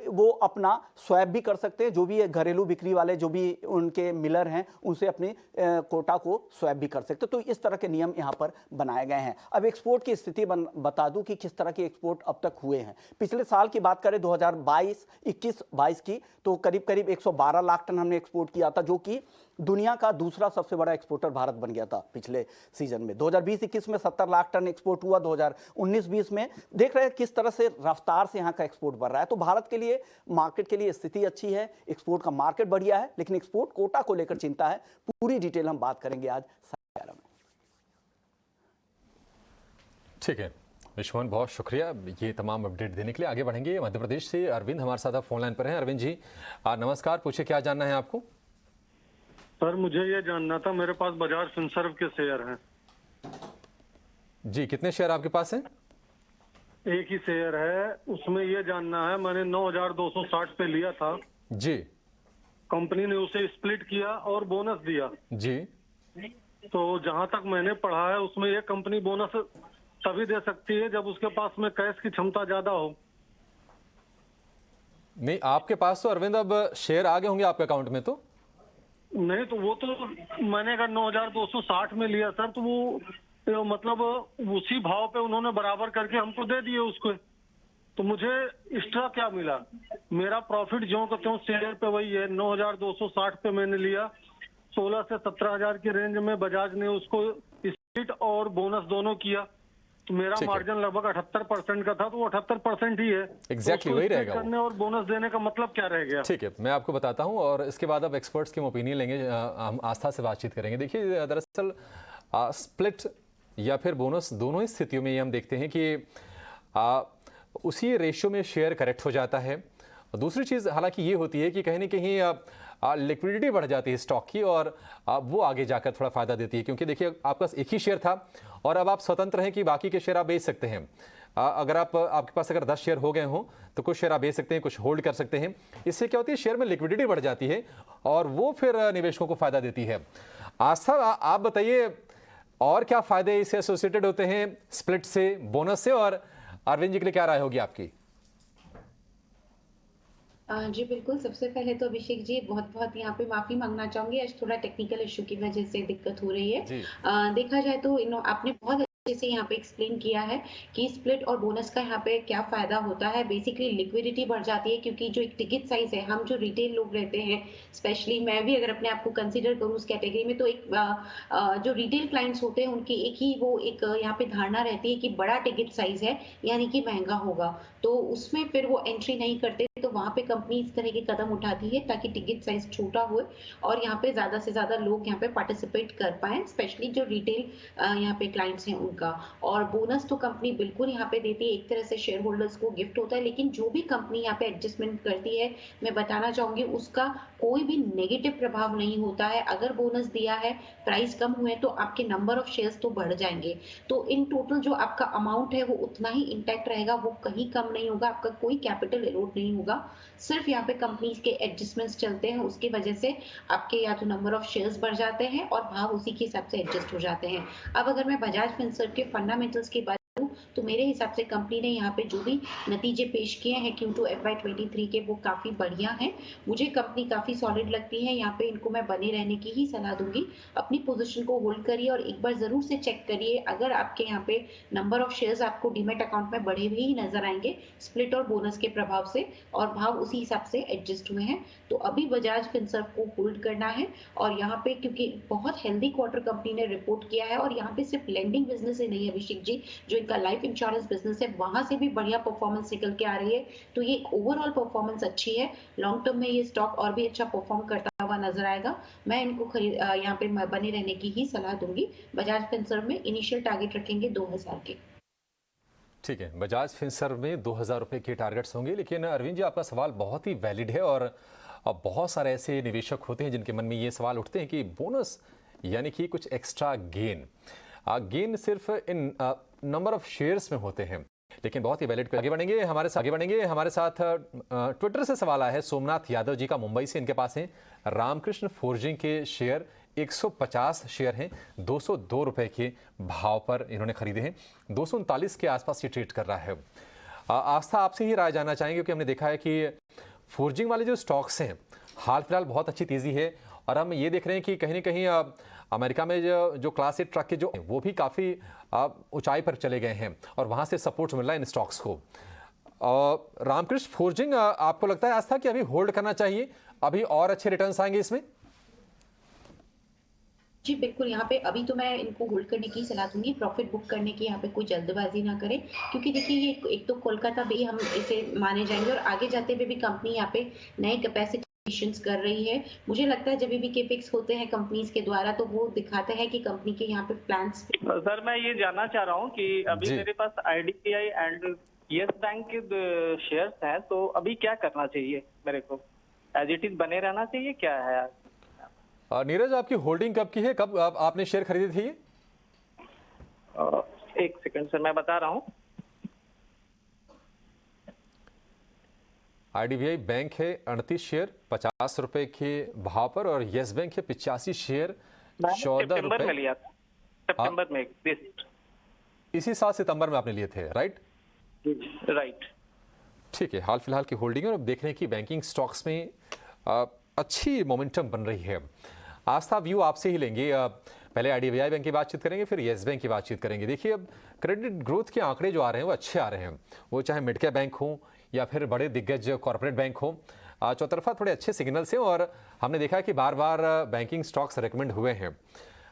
F: वो अपना स्वैप भी कर सकते हैं। जो भी घरेलू बिक्री वाले जो भी उनके मिलर हैं उनसे अपनी कोटा को स्वैप भी कर सकते हैं। तो इस तरह के नियम यहाँ पर बनाए गए हैं। अब एक्सपोर्ट की स्थिति बता दूं कि किस तरह के एक्सपोर्ट अब तक हुए हैं। पिछले साल की बात करें 2021-22 की, तो करीब करीब 112 लाख टन हमने एक्सपोर्ट किया था, जो कि दुनिया का दूसरा सबसे बड़ा एक्सपोर्टर भारत बन गया था पिछले सीजन में। 2020-21 में 70 लाख टन एक्सपोर्ट हुआ। 2019-20 में देख रहे हैं किस तरह से रफ्तार से यहाँ का एक्सपोर्ट बढ़ रहा है। तो भारत के लिए, मार्केट के लिए स्थिति अच्छी है, एक्सपोर्ट का मार्केट बढ़िया है, लेकिन एक्सपोर्ट कोटा को लेकर चिंता है। पूरी डिटेल हम बात करेंगे आज 11:30 में।
A: ठीक है विश्वमोहन, बहुत शुक्रिया ये तमाम अपडेट देने के लिए। आगे बढ़ेंगे मध्य प्रदेश से अरविंद हमारे साथ फोन लाइन पर हैं। अरविंद जी नमस्कार, पूछिए क्या जानना है आपको?
E: सर मुझे ये जानना था, मेरे पास बजाज फिनसर्व के शेयर हैं।
A: जी, कितने शेयर आपके पास हैं?
E: एक ही शेयर है, उसमें ये जानना है, मैंने 9,260 पे लिया था
A: जी,
E: कंपनी ने उसे स्प्लिट किया और बोनस दिया
A: जी।
E: तो जहां तक मैंने पढ़ा है उसमें ये कंपनी बोनस तभी दे सकती है जब उसके पास में कैश की क्षमता ज्यादा हो।
A: नहीं, आपके पास तो अरविंद अब शेयर आ गए होंगे आपके अकाउंट में। तो
E: नहीं, तो वो तो मैंने अगर 9,260 में लिया सर, तो वो मतलब उसी भाव पे उन्होंने बराबर करके हमको दे दिए उसको। तो मुझे एक्स्ट्रा क्या मिला? मेरा प्रॉफिट ज्यों का त्यों शेयर पे वही है। 9,260 पे मैंने लिया, 16 से 17,000 के रेंज में बजाज ने उसको स्प्लिट और बोनस दोनों किया। तो मेरा मार्जिन लगभग 78% का था, तो वो 78% ही है।
A: एग्जैक्टली वही रहेगा।
E: करने और बोनस देने का मतलब क्या रह गया?
A: ठीक है, मैं आपको बताता हूं और इसके बाद अब एक्सपर्ट्स के ओपिनियन लेंगे, हम आस्था से बातचीत करेंगे। देखिए, दरअसल स्प्लिट या फिर बोनस, दोनों ही स्थितियों में ये हम देखते हैं कि उसी रेशियो में शेयर करेक्ट हो जाता है। दूसरी चीज़ हालांकि ये होती है कि कहीं ना कहीं लिक्विडिटी बढ़ जाती है स्टॉक की और वो आगे जाकर थोड़ा फ़ायदा देती है, क्योंकि देखिए आपके पास एक ही शेयर था और अब आप स्वतंत्र हैं कि बाकी के शेयर आप बेच सकते हैं। अगर आपके पास अगर 10 शेयर हो गए हों तो कुछ शेयर आप बेच सकते हैं, कुछ होल्ड कर सकते हैं। इससे क्या होती है, शेयर में लिक्विडिटी बढ़ जाती है और वो फिर निवेशकों को फ़ायदा देती है। आस्था, आप बताइए और क्या फ़ायदे इससे एसोसिएटेड होते हैं, स्प्लिट से, बोनस से, और अरविंद जी के लिए क्या राय होगी आपकी?
G: जी बिल्कुल। सबसे पहले तो अभिषेक जी बहुत बहुत यहाँ पे माफी मांगना चाहूंगी, आज थोड़ा टेक्निकल इशू की वजह से दिक्कत हो रही है। देखा जाए तो आपने बहुत जैसे यहाँ पे एक्सप्लेन किया है कि स्प्लिट और बोनस का यहाँ पे क्या फायदा होता है। बेसिकली लिक्विडिटी बढ़ जाती है, क्योंकि जो एक टिकट साइज है, हम जो रिटेल लोग रहते हैं, स्पेशली मैं भी अगर अपने आप को कंसीडर करूँ उस कैटेगरी में, तो एक जो रिटेल क्लाइंट्स होते हैं उनकी एक ही वो एक यहाँ पे धारणा रहती है कि बड़ा टिकट साइज है यानी कि महंगा होगा, तो उसमें फिर वो एंट्री नहीं करते। तो वहाँ पे कंपनी इस तरह के कदम उठाती है ताकि टिकट साइज छोटा हो और यहाँ पे ज्यादा से ज्यादा लोग यहाँ पे पार्टिसिपेट कर पाए, स्पेशली जो रिटेल यहाँ पे क्लाइंट्स हैं उनके उनका। और बोनस तो कंपनी बिल्कुल यहाँ पे देती है, एक तरह से शेयर होल्डर्स को गिफ्ट होता है, लेकिन जो भी कंपनी यहाँ पे एडजस्टमेंट करती है मैं बताना चाहूंगी उसका कोई भी नेगेटिव प्रभाव नहीं होता है। अगर बोनस दिया है, प्राइस कम हुए तो आपके नंबर ऑफ शेयर्स तो बढ़ जाएंगे, तो इन टोटल जो आपका अमाउंट है वो उतना ही इंटैक्ट रहेगा, वो कहीं कम नहीं होगा, आपका कोई कैपिटल एरोड नहीं होगा। सिर्फ यहाँ पे कंपनीज के एडजस्टमेंट्स चलते हैं, उसकी वजह से आपके या तो नंबर ऑफ शेयर्स बढ़ जाते हैं और भाव उसी के हिसाब से एडजस्ट हो जाते हैं। अब अगर मैं बजाज फिनसर्व के फंडामेंटल्स की बात करूं तो मेरे हिसाब से कंपनी ने यहाँ पे जो भी नतीजे पेश किए हैं Q2 FY23 के वो काफी बढ़िया हैं। मुझे कंपनी काफी सॉलिड लगती है, यहाँ पे इनको मैं बने रहने की ही सलाह दूंगी। अपनी पोजीशन को होल्ड करिए और एक बार जरूर से चेक करिए, अगर आपके यहाँ पे नंबर ऑफ शेयर्स आपको डीमेट अकाउंट में बढ़े हुए ही नजर आएंगे स्प्लिट और बोनस के प्रभाव से और भाव उसी हिसाब से एडजस्ट हुए हैं, तो अभी बजाज फिनसर्व को होल्ड करना है। और यहाँ पे क्योंकि बहुत हेल्दी क्वार्टर कंपनी ने रिपोर्ट किया है और यहाँ पे सिर्फ लेंडिंग बिजनेस ही नहीं है अभिषेक जी, जो इनका लाइफ इंश्योरेंस बिजनेस है वहां से भी बढ़िया परफॉर्मेंस निकल के आ रही है, तो ये ओवरऑल परफॉर्मेंस अच्छी है। लॉन्ग टर्म में ये स्टॉक और भी अच्छा परफॉर्म करता हुआ नजर आएगा। मैं इनको खरीद यहाँ पे बने रहने की ही सलाह दूंगी। बजाज फिनसर्व में इनिशियल टारगेट रखेंगे 2000 के।
A: ठीक है, बजाज फिनसर्व में 2000 रुपए के टारगेट्स होंगे। लेकिन अरविंद जी, आपका सवाल बहुत ही वैलिड है और अब बहुत सारे ऐसे निवेशक होते हैं जिनके मन में ये सवाल उठते हैं कि बोनस यानी कि कुछ एक्स्ट्रा गेन सिर्फ इन नंबर ऑफ शेयर्स में होते हैं। लेकिन बहुत ही वैलिड। आगे बढ़ेंगे हमारे साथ ट्विटर से सवाल आया है सोमनाथ यादव जी का मुंबई से। इनके पास है रामकृष्ण फोर्जिंग के शेयर 150 शेयर हैं, 202 रुपए के भाव पर इन्होंने खरीदे हैं। 239 के आसपास ये ट्रेड कर रहा है। आस्था, आपसे ही राय जानना चाहेंगे क्योंकि हमने देखा है कि फोर्जिंग वाले जो स्टॉक्स हैं हाल फिलहाल बहुत अच्छी तेजी है और हम ये देख रहे हैं कि कहीं ना कहीं अमेरिका में जो क्लास 8 ट्रक के जो वो भी काफ़ी ऊंचाई पर चले गए हैं और वहां से सपोर्ट मिल रहा है इन स्टॉक्स को। रामकृष्ण फोर्जिंग आपको लगता है आस्था कि अभी होल्ड करना चाहिए, अभी और अच्छे रिटर्न्स आएंगे इसमें?
G: जी बिल्कुल, यहाँ पे अभी तो मैं इनको होल्ड करने की सलाह दूंगी। प्रॉफिट बुक करने की यहाँ पे कोई जल्दबाजी ना करें, क्योंकि देखिए ये एक तो कोलकाता भी हम इसे माने जाएंगे और आगे जाते हुए भी कंपनी यहाँ पे नए कैपेसिटी कर रही है। मुझे लगता है जब भी केपेक्स होते हैं कंपनीज के द्वारा तो वो दिखाते हैं कि कंपनी के यहाँ पे प्लान्स।
H: सर मैं ये जानना चाह रहा हूँ कि अभी मेरे पास IDBI एंड यस बैंक के शेयर्स हैं, तो अभी क्या करना चाहिए मेरे को? एज इट इज बने रहना चाहिए, क्या है?
A: नीरज, आपकी होल्डिंग कब की है, कब आपने शेयर खरीदे थे?
H: एक सेकंड सर, मैं बता रहा हूँ।
A: IDBI बैंक है 38 शेयर 50 रुपए के भाव पर और यस बैंक है 85 शेयर 14 रुपए
H: में लिया था, सितंबर में।
A: इसी साल सितंबर में आपने लिए थे, राइट?
H: राइट,
A: ठीक है। हाल फिलहाल की होल्डिंग और अब देख रहे हैं कि बैंकिंग स्टॉक्स में अच्छी मोमेंटम बन रही है। आस्था, व्यू आपसे ही लेंगे। पहले IDBI बैंक की बातचीत करेंगे, फिर यस बैंक की बातचीत करेंगे। देखिए, अब क्रेडिट ग्रोथ के आंकड़े जो आ रहे हैं वो अच्छे आ रहे हैं, वो चाहे मिड कैप बैंक हो या फिर बड़े दिग्गज कॉर्पोरेट बैंक हो। चौतरफा थोड़े अच्छे सिग्नल्स हैं और हमने देखा है कि बार बार बैंकिंग स्टॉक्स रेकमेंड हुए हैं।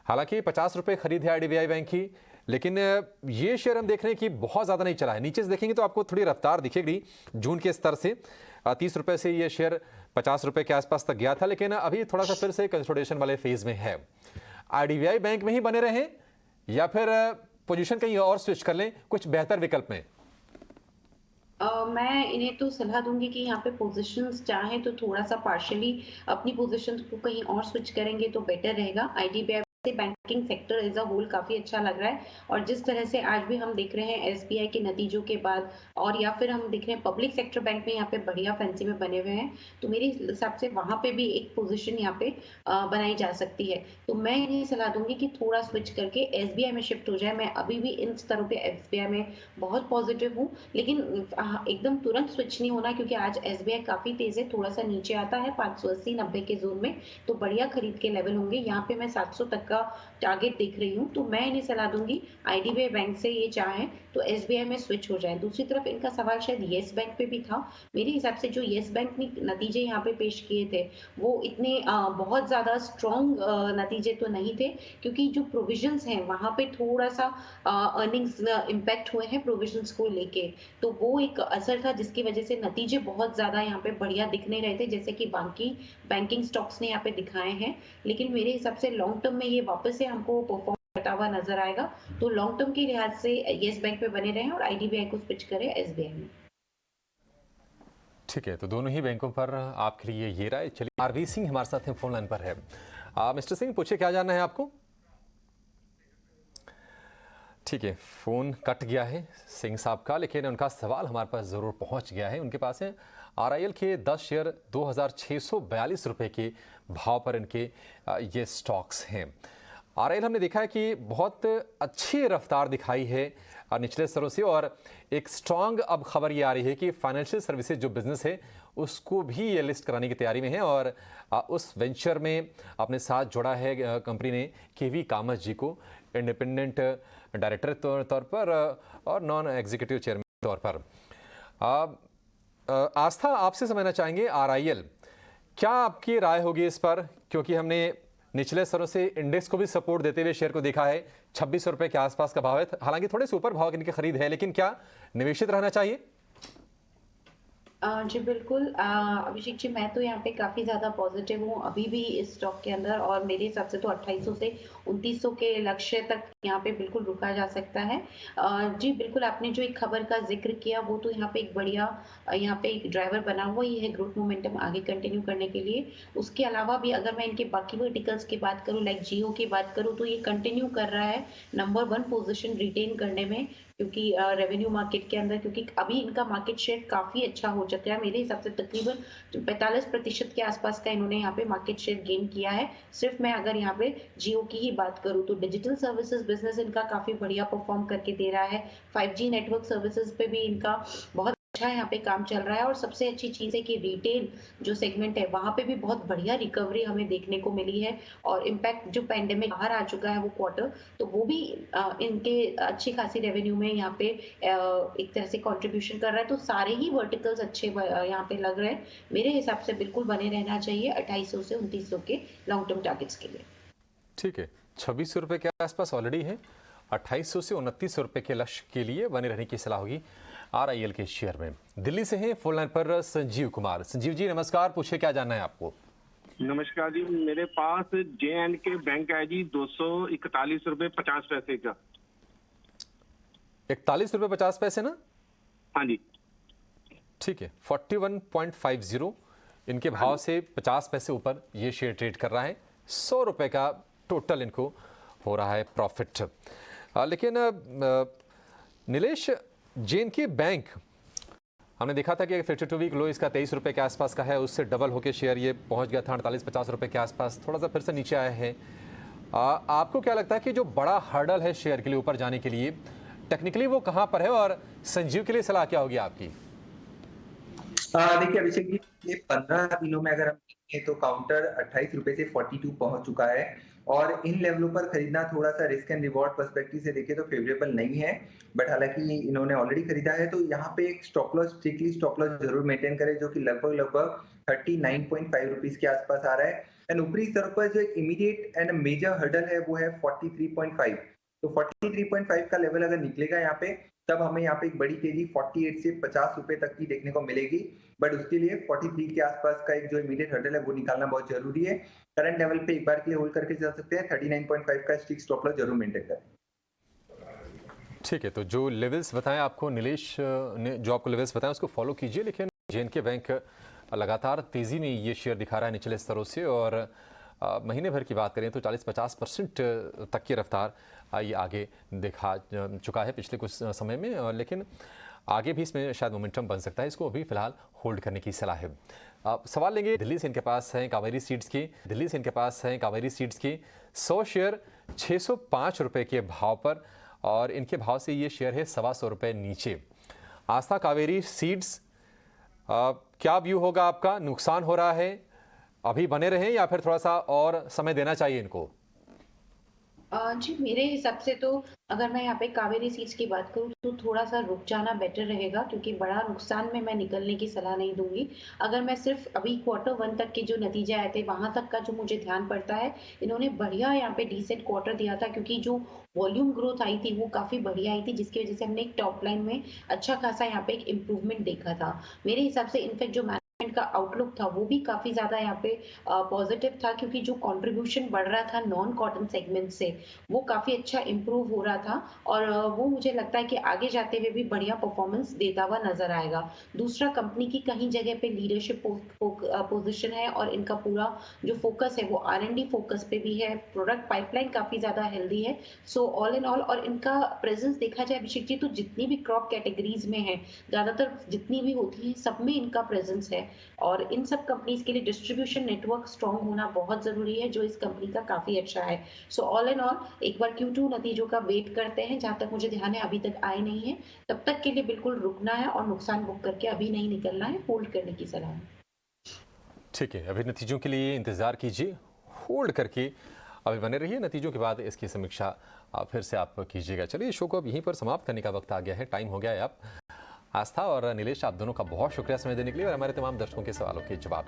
A: हालांकि 50 रुपए खरीद है IDBI बैंक की, लेकिन ये शेयर हम देख रहे हैं कि बहुत ज़्यादा नहीं चला है। नीचे से देखेंगे तो आपको थोड़ी रफ्तार दिखेगी जून के स्तर से। 30 रुपए से ये शेयर 50 रुपए के आसपास तक गया था, लेकिन अभी थोड़ा सा फिर से कंसोलिडेशन वाले फेज में है। IDBI बैंक में ही बने रहें या फिर पोजीशन कहीं और स्विच कर लें कुछ बेहतर विकल्प में?
G: मैं इन्हें तो सलाह दूंगी कि यहाँ पे पोजीशंस चाहें तो थोड़ा सा पार्शियली अपनी पोजीशंस को कहीं और स्विच करेंगे तो बेटर रहेगा। IDBI banking sector as a whole काफी अच्छा लग रहा है और जिस तरह से आज भी हम देख रहे हैं SBI के नतीजों के बाद और या फिर हम देख रहे हैं पब्लिक सेक्टर बैंक में यहाँ पे बढ़िया फैंसी में बने हुए हैं, तो मेरे हिसाब से वहां पे भी एक पोजीशन यहाँ पे बनाई जा सकती है। तो मैं इन्हें सलाह दूंगी कि थोड़ा स्विच करके SBI में शिफ्ट हो जाए। मैं अभी भी इन स्तरों पे SBI में बहुत पॉजिटिव हूँ, लेकिन एकदम तुरंत स्विच नहीं होना क्योंकि आज SBI काफी तेज है। थोड़ा सा नीचे आता है 580-90 के जोन में तो बढ़िया खरीद के लेवल होंगे। यहाँ पे मैं 700 तक का टारगेट देख रही हूँ, तो मैं इन्हें सलाह दूंगी IDBI बैंक से ये चाहे तो SBI में स्विच हो जाए। दूसरी तरफ इनका सवाल शायद येस बैंक पे भी था। मेरे हिसाब से जो येस बैंक ने नतीजे यहाँ पे पेश किए थे वो इतने बहुत ज्यादा स्ट्रॉन्ग नतीजे तो नहीं थे, क्योंकि जो प्रोविजंस हैं वहां पे थोड़ा सा अर्निंग्स इम्पैक्ट हुए हैं प्रोविजंस को लेके, तो वो एक असर था जिसकी वजह से नतीजे बहुत ज्यादा यहाँ पे बढ़िया दिख नहीं रहे थे जैसे कि बाकी बैंकिंग स्टॉक्स ने यहाँ पे दिखाए हैं। लेकिन मेरे हिसाब से लॉन्ग टर्म में ये वापस से हमको परफॉर्म घटा हुआ नजर आएगा। तो लॉन्ग टर्म के लिहाज से येस बैंक पे बने रहें और IDBI को स्विच करें SBI में।
A: ठीक है, तो दोनों ही बैंकों पर आपके लिए ये राय। चलिए, आरवी सिंह हमारे साथ हैं, फोन लाइन पर है। मिस्टर सिंह, पूछिए क्या जानना है आपको? ठीक है, फोन कट गया है सिंह साहब का, लेकिन उनका सवाल हमारे पास ज़रूर पहुंच गया है। उनके पास है RIL के 10 शेयर 2642 रुपये के भाव पर इनके ये स्टॉक्स हैं। RIL हमने देखा है कि बहुत अच्छी रफ्तार दिखाई है निचले स्तरों से, और एक स्ट्रांग अब खबर ये आ रही है कि फाइनेंशियल सर्विसेज जो बिजनेस है उसको भी ये लिस्ट कराने की तैयारी में है, और उस वेंचर में अपने साथ जोड़ा है कंपनी ने KV कामत जी को इंडिपेंडेंट डायरेक्टर के तौर पर और नॉन एग्जीक्यूटिव चेयरमैन के तौर पर। आस्था, आपसे समझना चाहेंगे RIL, क्या आपकी राय होगी इस पर? क्योंकि हमने निचले स्तरों से इंडेक्स को भी सपोर्ट देते हुए शेयर को देखा है, 26 रुपए के आसपास का भाव है, हालांकि थोड़े से ऊपर भाव की इनकी खरीद है, लेकिन क्या निवेशित रहना चाहिए?
G: जी बिल्कुल अभिषेक जी, मैं तो यहाँ पे काफी ज्यादा पॉजिटिव हूँ अभी भी इस स्टॉक के अंदर, और मेरे हिसाब से तो 2800 से 2900 के लक्ष्य तक यहाँ पे बिल्कुल रुका जा सकता है। जी बिल्कुल, आपने जो एक खबर का जिक्र किया वो तो यहाँ पे एक बढ़िया यहाँ पे एक ड्राइवर बना हुआ ही है ग्रोथ मोमेंटम आगे कंटिन्यू करने के लिए। उसके अलावा भी अगर मैं इनके बाकी वर्टिकल्स की बात करूँ, लाइक जियो की बात करूँ, तो ये कंटिन्यू कर रहा है नंबर 1 पोजिशन रिटेन करने में, क्योंकि रेवेन्यू मार्केट के अंदर, क्योंकि अभी इनका मार्केट शेयर काफी अच्छा हो चुका है। मेरे हिसाब से तकरीबन 45% के आसपास का इन्होंने यहाँ पे मार्केट शेयर गेन किया है। सिर्फ मैं अगर यहाँ पे जियो की ही बात करूँ तो डिजिटल सर्विसेज बिजनेस इनका काफी बढ़िया परफॉर्म करके दे रहा है। 5G नेटवर्क सर्विसेज पे भी इनका बहुत अच्छा यहाँ पे काम चल रहा है, और सबसे अच्छी चीज है कि रिटेल जो सेगमेंट है वहां पे भी बहुत बढ़िया रिकवरी हमें देखने को मिली है, और इम्पैक्ट जो पैंडेमिक बाहर आ चुका है वो क्वार्टर, तो वो भी इनके अच्छी खासी रेवेन्यू में यहाँ पे एक तरह से कंट्रीब्यूशन कर रहा है। तो सारे ही वर्टिकल्स अच्छे यहाँ पे लग रहे हैं। मेरे हिसाब से बिल्कुल बने रहना चाहिए 2800 से 2900 के लॉन्ग टर्म टारगेट्स के लिए।
A: ठीक है, 2600 रुपये के आसपास ऑलरेडी है, 2800 से 2900 रुपये के लक्ष्य के लिए बने रहने की सलाह होगी RIL के शेयर में। दिल्ली से हैं फोन लाइन पर संजीव कुमार। संजीव जी नमस्कार, पूछिए क्या जानना है आपको?
I: नमस्कार जी, मेरे पास J&K बैंक है जी 241 रुपये 50 पैसे का।
A: 41 रुपये 50 पैसे ना?
I: हाँ जी।
A: ठीक है, 41.50 इनके भाव से 50 पैसे ऊपर ये शेयर ट्रेड कर रहा है। 100 रुपये का टोटल इनको हो रहा है प्रॉफिट। लेकिन नीलेश, J&K बैंक हमने देखा था कि 52 वीक लो इसका 23 रुपये के आसपास का है, उससे डबल होकर शेयर ये पहुंच गया था 48-50 रुपये के आसपास, थोड़ा सा फिर से नीचे आया है। आपको क्या लगता है कि जो बड़ा हर्डल है शेयर के लिए ऊपर जाने के लिए टेक्निकली वो कहां पर है, और संजीव के लिए सलाह क्या होगी आपकी?
D: देखिए अभिषेक जी, ये 15 दिनों में अगर हम देखें तो काउंटर 28 रुपए से 42 पहुंच चुका है, और इन लेवलों पर खरीदना थोड़ा सा रिस्क एंड रिवॉर्ड पर्सपेक्टिव से देखें तो फेवरेबल नहीं है। बट हालांकि इन्होंने ऑलरेडी खरीदा है, तो यहाँ पे एक stop loss, strictly stop loss जरूर मेंटेन करें, जो कि लगभग 39.5 रुपीज के आसपास आ रहा है। एंड ऊपरी स्तर पर जो एक इमीडिएट एंड मेजर हर्डल है वो है 43.5। तो 43.5 का लेवल अगर निकलेगा यहाँ पे, तब हमें यहाँ पे एक बड़ी तेजी 48 से 50 रुपए तक की देखने को मिलेगी। बट उसके लिए 43 के आसपास का एक जो इमीडिएट हर्डल है वो निकालना बहुत जरूरी है। करंट लेवल पे एक बार के लिए होल्ड करके चल सकते हैं। 39.5 का स्ट्रिक्ट स्टॉप लॉस जरूर मेंटेन करें।
A: ठीक है, तो जो लेवल्स बताएं आपको नीलेश ने, जो आपको लेवल्स बताएं उसको फॉलो कीजिए। लेकिन J&K बैंक लगातार तेजी में ये शेयर दिखा रहा है निचले स्तरों से, और महीने भर की बात करें तो 40-50% तक की रफ्तार ये आगे दिखा चुका है पिछले कुछ समय में, और लेकिन आगे भी इसमें शायद मोमेंटम बन सकता है। इसको अभी फिलहाल होल्ड करने की सलाह है। सवाल लेंगे दिल्ली से, इनके पास हैं कावेरी सीड्स की। दिल्ली से इनके पास हैं कावेरी सीड्स की 100 शेयर 605 रुपये के भाव पर, और इनके भाव से ये शेयर है 125 रुपये नीचे। आस्था, कावेरी सीड्स क्या व्यू होगा आपका? नुकसान हो रहा है, अभी बने रहें या फिर थोड़ा सा और समय देना चाहिए इनको?
G: जी मेरे हिसाब से तो अगर मैं यहाँ पे कावेरी सीड्स की बात करूँ तो थोड़ा सा रुक जाना बेटर रहेगा, क्योंकि बड़ा नुकसान में मैं निकलने की सलाह नहीं दूंगी। अगर मैं सिर्फ अभी Q1 तक के जो नतीजे आए थे वहां तक का जो मुझे ध्यान पड़ता है, इन्होंने बढ़िया यहाँ पे डिसेंट क्वार्टर दिया था, क्योंकि जो वॉल्यूम ग्रोथ आई थी वो काफी बढ़िया आई थी, जिसकी वजह से हमने एक टॉप लाइन में अच्छा खासा यहाँ पे एक इम्प्रूवमेंट देखा था। मेरे हिसाब से इनफैक्ट जो का आउटलुक था वो भी काफी ज्यादा यहाँ पे पॉजिटिव था, क्योंकि जो कंट्रीब्यूशन बढ़ रहा था नॉन कॉटन सेगमेंट से वो काफी अच्छा इंप्रूव हो रहा था, और वो मुझे लगता है कि आगे जाते हुए भी बढ़िया परफॉर्मेंस देता हुआ नजर आएगा। दूसरा, कंपनी की कहीं जगह पे लीडरशिप पोजीशन है और इनका पूरा जो फोकस है वो R&D फोकस पे भी है, प्रोडक्ट पाइपलाइन काफी ज्यादा हेल्दी है। सो ऑल इन ऑल, और इनका प्रेजेंस देखा जाए अभिषेक जी तो जितनी भी क्रॉप कैटेगरीज में है, ज्यादातर जितनी भी होती है सब में इनका प्रेजेंस है, और इन सब कंपनीज के लिए डिस्ट्रीब्यूशन नेटवर्क स्ट्रांग होना बहुत जरूरी है, जो इस कंपनी का काफी अच्छा है। सो ऑल इन ऑल एक बार Q2 नतीजों का वेट करते हैं, जहां तक मुझे ध्यान है अभी तक आए नहीं है, तब तक के लिए बिल्कुल रुकना है और नुकसान बुक करके अभी नहीं निकलना है, होल्ड करने की सलाह है।
A: ठीक है, अभी नतीजों के लिए इंतजार कीजिए, होल्ड करके अभी बने रहिए। नतीजों के बाद इसकी समीक्षा फिर से आप कीजिएगा। चलिए, शो को अब यहीं पर समाप्त करने का वक्त आ गया है, टाइम हो गया है। अब आस्था और नीलेश, आप दोनों का बहुत शुक्रिया समय देने के लिए और हमारे तमाम दर्शकों के सवालों के जवाब